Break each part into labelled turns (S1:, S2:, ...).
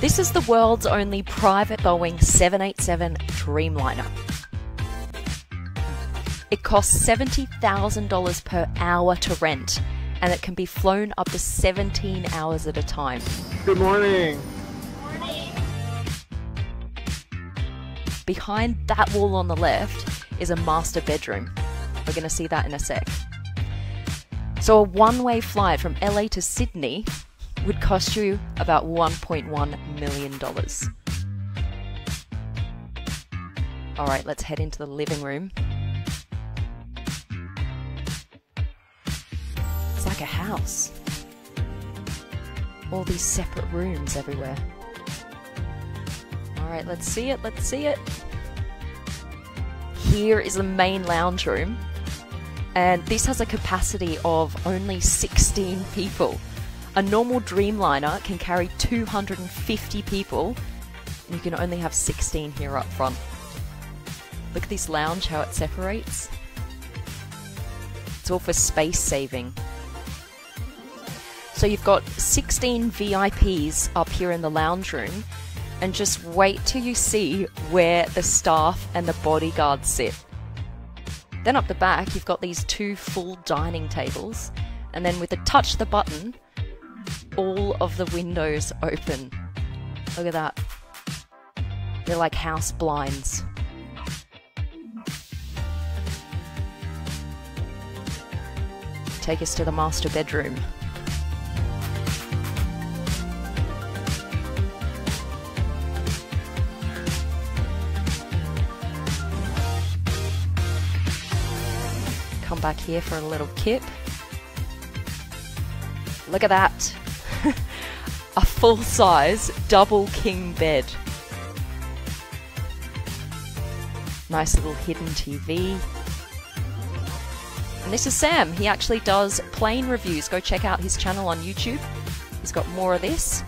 S1: This is the world's only private Boeing 787 Dreamliner. It costs $70,000 per hour to rent, and it can be flown up to 17 hours at a time.
S2: Good morning.
S1: Behind that wall on the left is a master bedroom. We're going to see that in a sec. So a one-way flight from LA to Sydney would cost you about $1.1 million. Alright, let's head into the living room. It's like a house. All these separate rooms everywhere. Alright, let's see it, let's see it. Here is the main lounge room, and this has a capacity of only 16 people. A normal Dreamliner can carry 250 people, and you can only have 16 here up front. Look at this lounge, how it separates. It's all for space saving. So you've got 16 VIPs up here in the lounge room, and just wait till you see where the staff and the bodyguards sit. Then up the back, you've got these two full dining tables, and then with a touch of the button, all of the windows open. Look at that. They're like house blinds. Take us to the master bedroom. Come back here for a little kip. Look at that. A full-size double king bed. Nice little hidden TV. And this is Sam. He actually does plane reviews. Go check out his channel on YouTube. He's got more of this.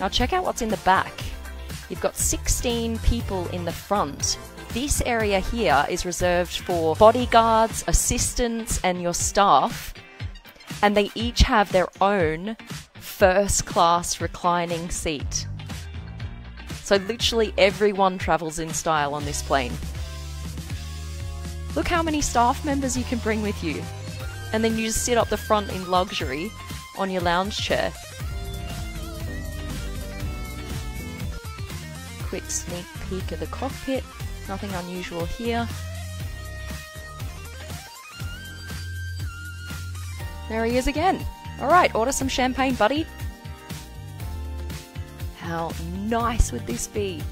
S1: Now check out what's in the back. You've got 16 people in the front. This area here is reserved for bodyguards, assistants, and your staff, and they each have their own first-class reclining seat. So literally everyone travels in style on this plane. Look how many staff members you can bring with you, and then you just sit up the front in luxury on your lounge chair. Quick sneak peek of the cockpit. Nothing unusual here. There he is again. Alright, order some champagne, buddy. How nice would this be?